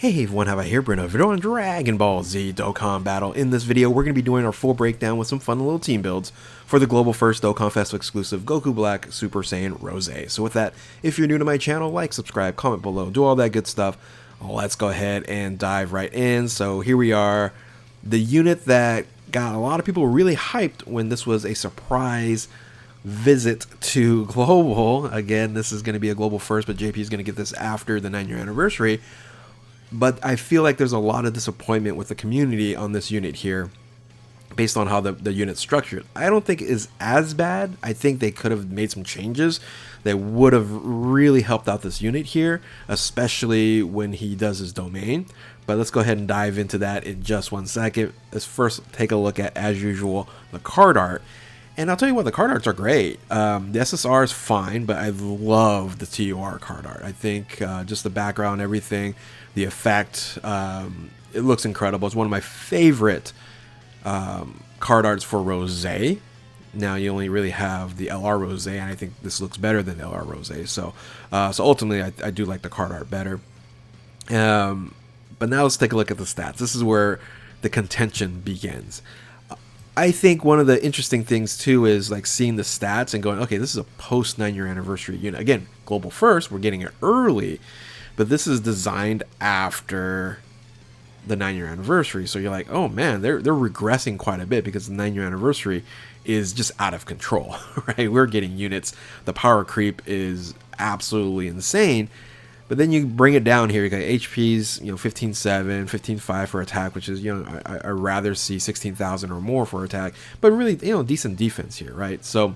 Hey everyone, how about here, Bruno? Video on Dragon Ball Z Dokkan Battle. In this video, we're going to be doing our full breakdown with some fun little team builds for the Global First Dokkan Festival exclusive Goku Black Super Saiyan Rose. So with that, if you're new to my channel, like, subscribe, comment below, do all that good stuff. Let's go ahead and dive right in. So here we are, the unit that got a lot of people really hyped when this was a surprise visit to Global. Again, this is going to be a Global First, but JP is going to get this after the 9-year anniversary. But I feel like there's a lot of disappointment with the community on this unit here based on how the unit's structured. I don't think it is as bad. I think they could have made some changes that would have really helped out this unit here, especially when he does his domain. But let's go ahead and dive into that in just 1 second. Let's first take a look at, as usual, the card art. And I'll tell you what, the card arts are great. The SSR is fine, but I love the TUR card art. I think just the background, everything, the effect, it looks incredible. It's one of my favorite card arts for Rose. Now you only really have the LR Rose, and I think this looks better than the LR Rose. So ultimately, I do like the card art better. But now let's take a look at the stats. This is where the contention begins. I think one of the interesting things too is like seeing the stats and going, okay, this is a post 9-year anniversary unit. Again, Global First, we're getting it early, but this is designed after the 9-year anniversary. So you're like, oh man, they're regressing quite a bit because the 9-year anniversary is just out of control, right? We're getting units. The power creep is absolutely insane. But then you bring it down here, you got HPs, 15.7, 15.5 for attack, which is, I rather see 16,000 or more for attack, but really, decent defense here, right? So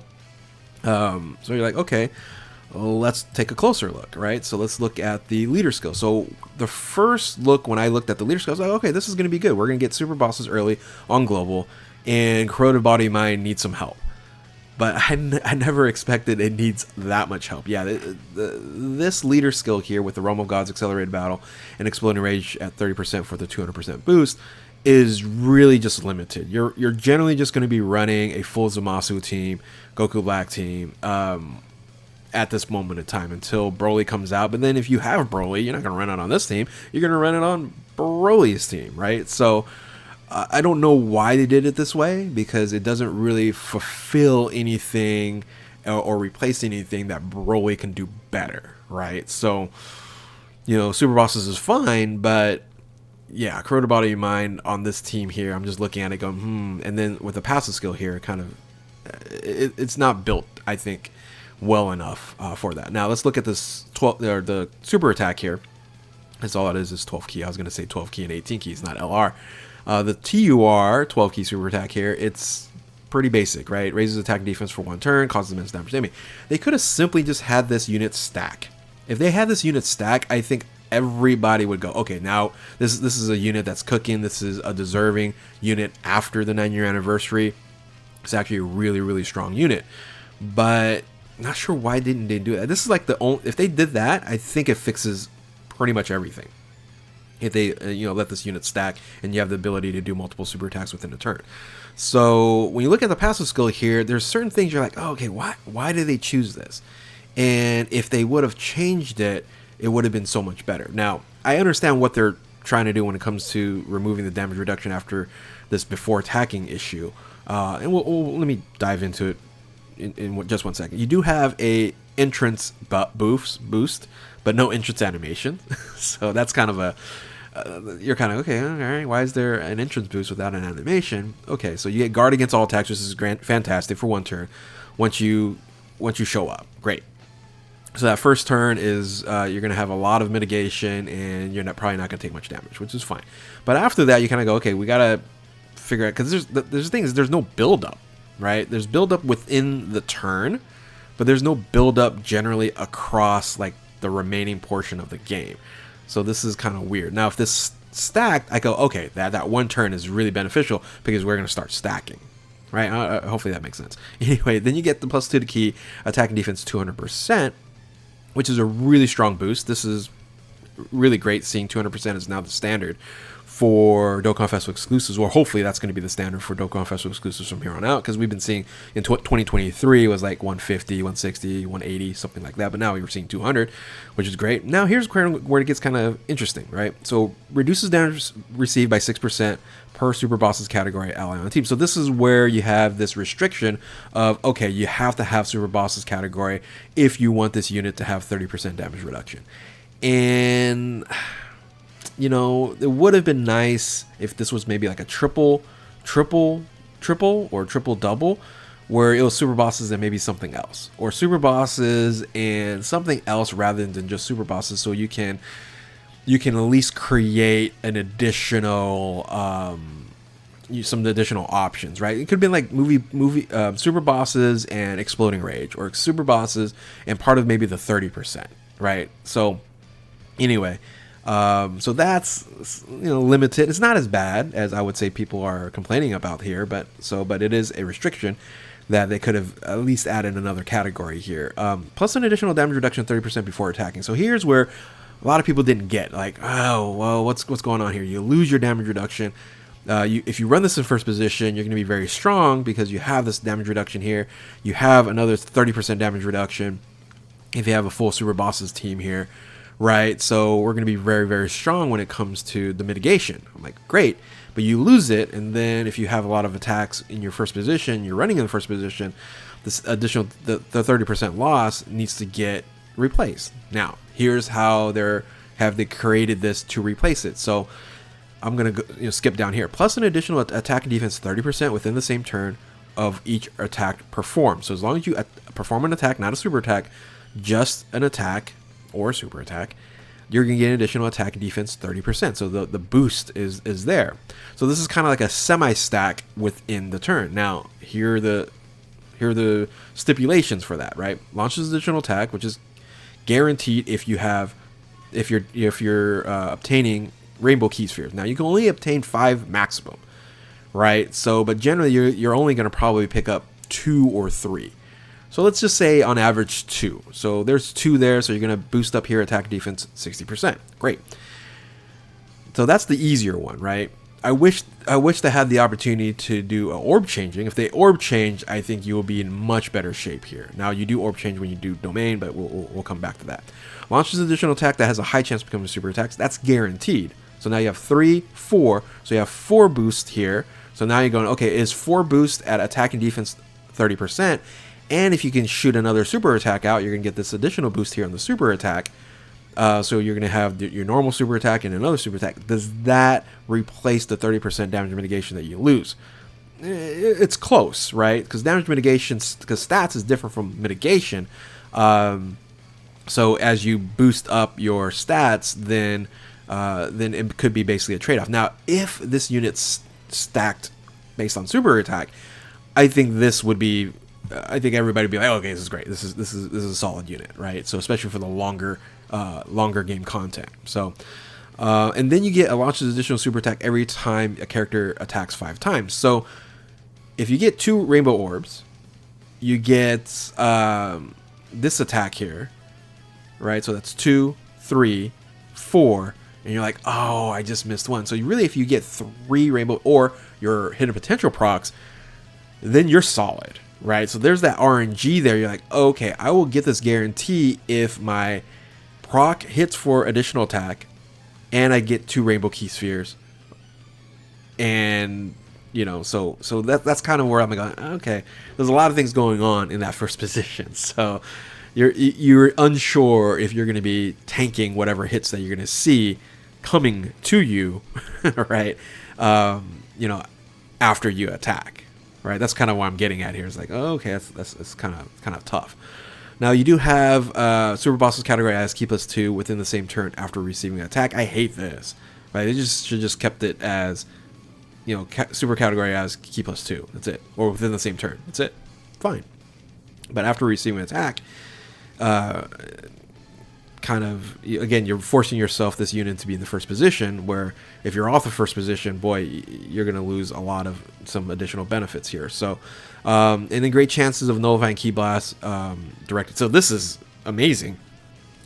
you're like, okay, well, let's take a closer look, right? So let's look at the leader skill. So the first look, when I looked at the leader skill, I was like, okay, this is going to be good. We're going to get super bosses early on Global, and Corroded Body Mind needs some help. But I never expected it needs that much help. Yeah, this leader skill here with the Realm of Gods Accelerated Battle and Exploding Rage at 30% for the 200% boost is really just limited. You're generally just going to be running a full Zamasu team, Goku Black team, at this moment in time until Broly comes out. But then if you have Broly, you're not going to run it on this team. You're going to run it on Broly's team, right? So I don't know why they did it this way, because it doesn't really fulfill anything or replace anything that Broly can do better, right? So, Super Bosses is fine, but yeah, Corroded Body Mind on this team here, I'm just looking at it going, and then with the passive skill here, kind of, it's not built, I think, well enough for that. Now let's look at this the super attack here. That's all it is 12 key. I was going to say 12 key and 18 keys, not LR. The TUR 12 key super attack here, it's pretty basic, right? Raises attack and defense for 1 turn, causes immense damage. I mean, they could have simply just had this unit stack. If they had this unit stack, I think everybody would go, okay, now this is a unit that's cooking. This is a deserving unit after the 9-year anniversary. It's actually a really, really strong unit. But not sure why didn't they do it. This is like the only, if they did that, I think it fixes pretty much everything. If they let this unit stack and you have the ability to do multiple super attacks within a turn. So when you look at the passive skill here, there's certain things you're like, oh, okay, why did they choose this? And if they would have changed it, it would have been so much better. Now, I understand what they're trying to do when it comes to removing the damage reduction after this before attacking issue. And let me dive into it in just 1 second. You do have a entrance boost, but no entrance animation. So that's kind of a you're kind of, okay, all right, why is there an entrance boost without an animation? Okay, so you get guard against all attacks, which is fantastic for 1 turn once you show up. Great. So that first turn is you're going to have a lot of mitigation, and you're probably not going to take much damage, which is fine. But after that, you kind of go, okay, we got to figure out, because there's things, there's no build-up, right? There's build-up within the turn, but there's no build-up generally across like the remaining portion of the game. So this is kind of weird. Now if this stacked, I go, okay, that 1 turn is really beneficial because we're going to start stacking, right? Hopefully that makes sense. Anyway, then you get the +2 to key, attack and defense 200%, which is a really strong boost. This is really great, seeing 200% is now the standard for Dokkan Festival exclusives, or hopefully that's going to be the standard for Dokkan Festival exclusives from here on out, because we've been seeing in 2023 it was like 150, 160, 180, something like that, but now we're seeing 200, which is great. Now here's where it gets kind of interesting, right? So reduces damage received by 6% per Super Bosses category ally on team. So this is where you have this restriction of, okay, you have to have Super Bosses category if you want this unit to have 30% damage reduction. And you know, it would have been nice if this was maybe like a triple or triple double, where it was Super Bosses and maybe something else, or Super Bosses and something else rather than just Super Bosses, so you can at least create an additional some additional options, right? It could have been like movie Super Bosses and Exploding Rage, or Super Bosses and part of maybe the 30%, right? So anyway, so that's, you know, limited. It's not as bad as I would say people are complaining about here, but it is a restriction that they could have at least added another category here. Plus an additional damage reduction 30% before attacking. So here's where a lot of people didn't get, like, oh, well, what's going on here? You lose your damage reduction. If you run this in first position, you're going to be very strong because you have this damage reduction here. You have another 30% damage reduction if you have a full Super Bosses team here. Right, so we're going to be very, very strong when it comes to the mitigation. I'm like, great, but you lose it, and then if you have a lot of attacks in your first position, you're running in the first position, this additional, the 30% loss needs to get replaced. Now, here's how they created this to replace it. So I'm going to skip down here. Plus an additional attack and defense 30% within the same turn of each attack performed. So as long as you perform an attack, not a super attack, just an attack, or super attack, you're going to get an additional attack and defense 30%. So the boost is there. So this is kind of like a semi-stack within the turn. Now, here are the stipulations for that, right? Launches additional attack, which is guaranteed if you're obtaining rainbow key spheres. Now, you can only obtain 5 maximum, right? So, but generally you're only going to probably pick up 2 or 3. So let's just say on average 2. So there's 2 there, so you're going to boost up here attack defense 60%. Great. So that's the easier one, right? I wish they had the opportunity to do an orb changing. If they orb change, I think you will be in much better shape here. Now you do orb change when you do domain, but we'll come back to that. Launches additional attack that has a high chance of becoming super attacks. That's guaranteed. So now you have 3, 4. So you have 4 boost here. So now you're going, okay, is 4 boost at attack and defense 30%? And if you can shoot another super attack out, you're going to get this additional boost here on the super attack. So you're going to have your normal super attack and another super attack. Does that replace the 30% damage mitigation that you lose? It's close, right? Because damage mitigation, because stats is different from mitigation. So as you boost up your stats, then it could be basically a trade-off. Now, if this unit's stacked based on super attack, I think this would be... I think everybody would be like, oh, okay, this is great. This is a solid unit, right? So especially for the longer game content. So and then you get a launches additional super attack every time a character attacks 5 times. So if you get 2 rainbow orbs, you get this attack here, right? So that's 2, 3, 4, and you're like, oh, I just missed one. So you really, if you get 3 rainbow or your hidden potential procs, then you're solid. Right, so there's that RNG there. You're like, okay, I will get this guarantee if my proc hits for additional attack, and I get 2 rainbow key spheres, and so that's kind of where I'm going. Okay, there's a lot of things going on in that first position, so you're unsure if you're going to be tanking whatever hits that you're going to see coming to you, right? After you attack. Right, that's kind of what I'm getting at here. It's like, oh, okay, that's kind of tough. Now you do have Super Bosses category as key plus 2 within the same turn after receiving an attack. I hate this. Right, they should just kept it as, super category as key plus 2. That's it, or within the same turn. That's it. Fine. But after receiving an attack, kind of, again, you're forcing yourself, this unit, to be in the first position, where if you're off the first position, boy, you're going to lose a lot of some additional benefits here. So and then great chances of nullifying key blast directed. So this is amazing.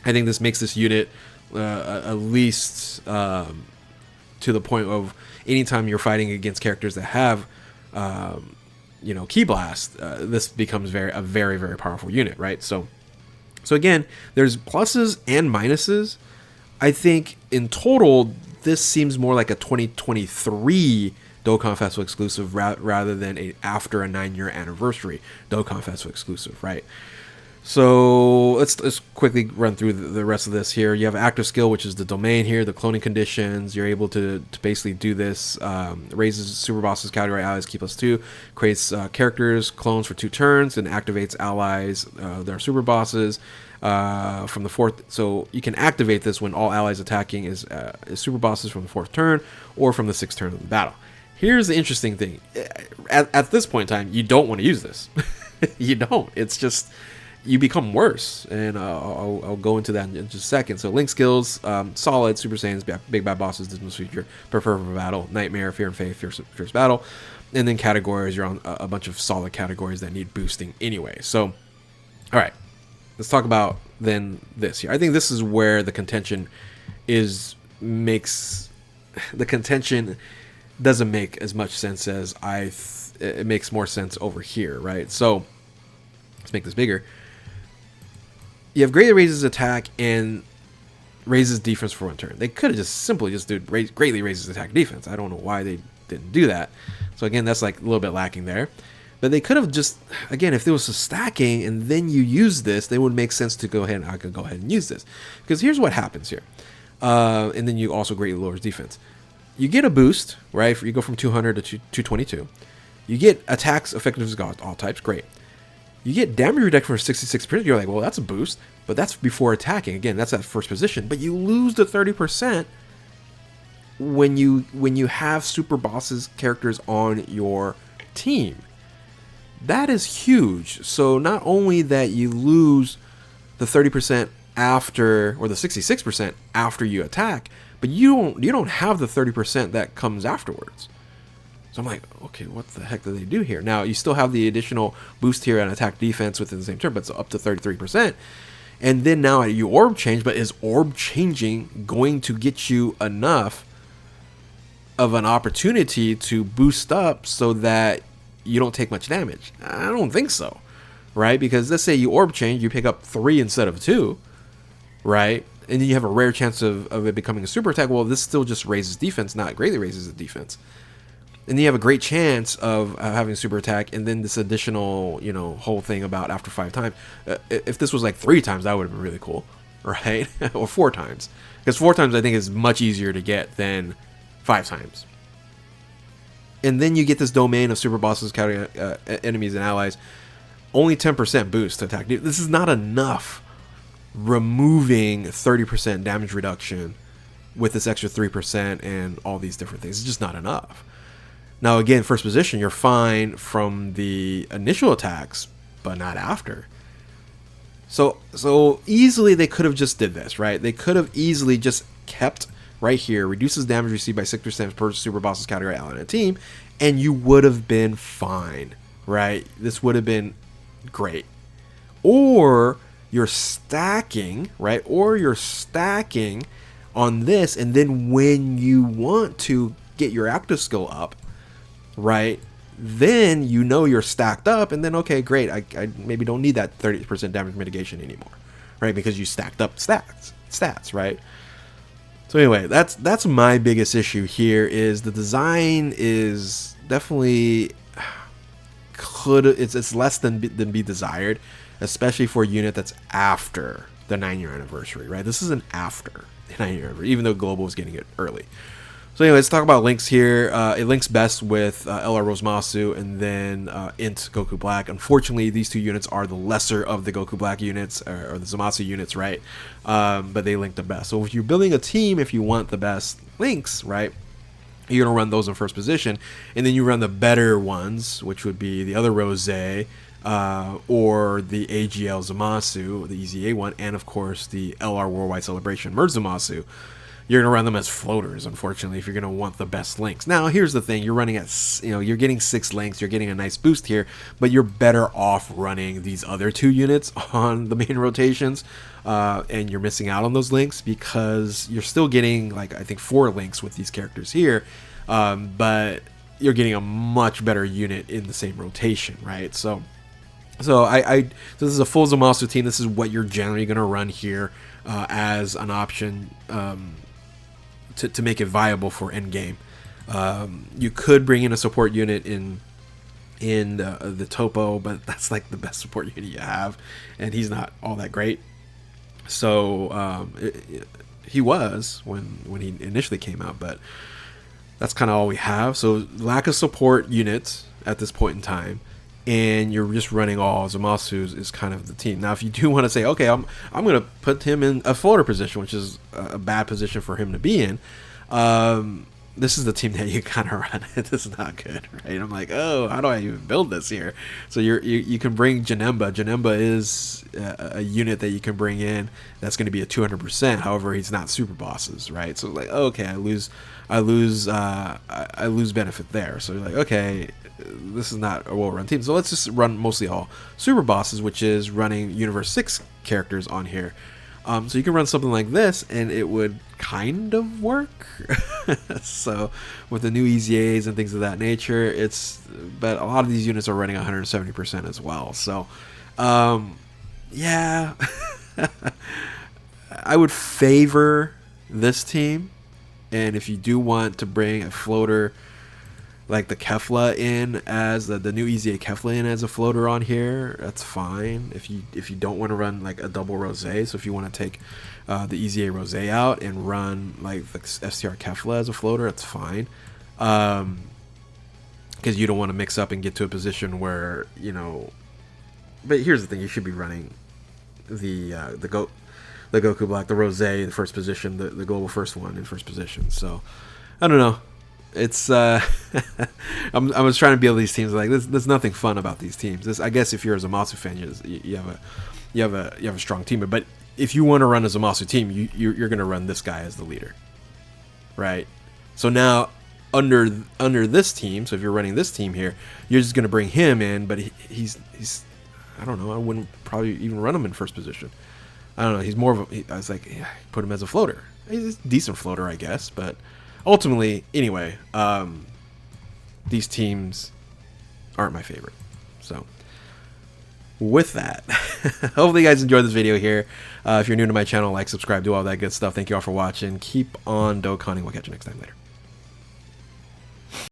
I think this makes this unit at least to the point of anytime you're fighting against characters that have, Ki Blast, this becomes a very, very powerful unit, right? So again, there's pluses and minuses. I think in total, this seems more like a 2023 Dokkan Festival exclusive rather than after a 9-year anniversary Dokkan Festival exclusive, right? So let's quickly run through the rest of this here. You have active skill, which is the domain here, the cloning conditions. You're able to basically do this. Raises super bosses category allies key +2, creates characters clones for 2 turns, and activates allies that are super bosses from the 4th. So you can activate this when all allies attacking is super bosses from the 4th turn or from the 6th turn of the battle. Here's the interesting thing. At this point in time, you don't want to use this. You don't. It's just, you become worse, and I'll go into that in just a second. So link skills, solid, Super Saiyans, big bad bosses, dismal feature, prefer for battle, nightmare, fear and faith, fierce battle, and then categories. You're on a bunch of solid categories that need boosting anyway. So, all right, let's talk about then this here. I think this is where the contention doesn't make as much sense as it makes more sense over here, right? So let's make this bigger. You have greatly raises attack and raises defense for 1 turn. They could have just simply greatly raises attack defense. I don't know why they didn't do that. So again, that's like a little bit lacking there. But they could have just, again, if there was a stacking and then you use this, they would make sense to go ahead, and I could go ahead and use this. Because here's what happens here. And then you also greatly lowers defense. You get a boost, right? You go from 200 to 222. You get attacks, effectiveness, all types, great. You get damage reduction for 66%. You're like, well, that's a boost, but that's before attacking. Again, that's at first position. But you lose the 30% when you have super bosses characters on your team. That is huge. So not only that you lose the 30% after, or the 66% after you attack, but you don't have the 30% that comes afterwards. So I'm like, okay, what the heck do they do here? Now, you still have the additional boost here on attack defense within the same turn, but it's up to 33%. And then now you orb change, but is orb changing going to get you enough of an opportunity to boost up so that you don't take much damage? I don't think so, right? Because let's say you orb change, you pick up 3 instead of 2, right? And then you have a rare chance of it becoming a super attack. Well, this still just raises defense, not greatly raises the defense. And then you have a great chance of having super attack, and then this additional, whole thing about after 5 times. If this was like 3 times, that would have been really cool, right? Or 4 times. Because 4 times I think is much easier to get than 5 times. And then you get this domain of super bosses, enemies and allies. Only 10% boost to attack. This is not enough. Removing 30% damage reduction with this extra 3% and all these different things. It's just not enough. Now, again, first position, you're fine from the initial attacks, but not after. So easily they could have just did this, right? They could have easily just kept right here, reduces damage received by 6% per super boss's category ally in a team, and you would have been fine, right? This would have been great. Or you're stacking, right? Or you're stacking on this, and then when you want to get your active skill up, right, then you're stacked up, and then okay, great, I maybe don't need that 30% damage mitigation anymore, right? Because you stacked up stats, right? So anyway, that's my biggest issue here. Is the design is definitely it's less than be desired, especially for a unit that's after the 9-year anniversary, right? This is an after the 9-year anniversary, even though Global is getting it early. So anyway, let's talk about links here. It links best with LR Rosemasu and then Int Goku Black. Unfortunately, these 2 units are the lesser of the Goku Black units, or the Zamasu units, right? But they link the best. So if you're building a team, if you want the best links, right, you're going to run those in first position. And then you run the better ones, which would be the other Rose, or the AGL Zamasu, the EZA one, and of course the LR Worldwide Celebration Merge Zamasu. you're gonna run them as floaters, unfortunately, if you're gonna want the best links. Now, here's the thing: you're running at, you're getting 6 links, you're getting a nice boost here, but you're better off running these other 2 units on the main rotations, and you're missing out on those links because you're still getting like I think 4 links with these characters here, but you're getting a much better unit in the same rotation, right? So this is a full Zamasu team. This is what you're generally gonna run here as an option. To make it viable for endgame. You could bring in a support unit in the Topo, but that's like the best support unit you have, and he's not all that great. So he was when he initially came out, but that's kind of all we have. So lack of support units at this point in time, and you're just running all Zamasus is kind of the team. Now, if you do want to say, okay, I'm going to put him in a floater position, which is a bad position for him to be in, this is the team that you kind of run. This is not good, right? I'm like, oh, how do I even build this here? So you can bring Janemba. Janemba is a unit that you can bring in that's going to be a 200%. However, he's not super bosses, right? So like, okay, I lose benefit there. So you're like, okay, this is not a well-run team, so let's just run mostly all super bosses, which is running Universe 6 characters on here. So you can run something like this, and it would kind of work. So with the new EZAs and things of that nature, but a lot of these units are running 170% as well. So, yeah, I would favor this team, and if you do want to bring a floater like the Kefla in as the new EZA Kefla in as a floater on here, that's fine. If you don't want to run like a double Rose, so if you want to take the EZA Rose out and run like the FCR Kefla as a floater, that's fine. Because you don't want to mix up and get to a position where, but here's the thing: you should be running the Goku Black, the Rose, the first position, the global first one in first position. So I don't know. It's I was trying to build these teams like this. There's nothing fun about these teams. I guess if you're a Zamasu fan, you have a strong team. But if you want to run a Zamasu team, you're going to run this guy as the leader, right? So now under this team, so if you're running this team here, you're just going to bring him in. But he's I don't know. I wouldn't probably even run him in first position. I don't know. He's more of I was like, yeah, put him as a floater. He's a decent floater, I guess, but. Ultimately, anyway, these teams aren't my favorite. So, with that, hopefully you guys enjoyed this video here. If you're new to my channel, like, subscribe, do all that good stuff. Thank you all for watching. Keep on dokkaning. We'll catch you next time. Later.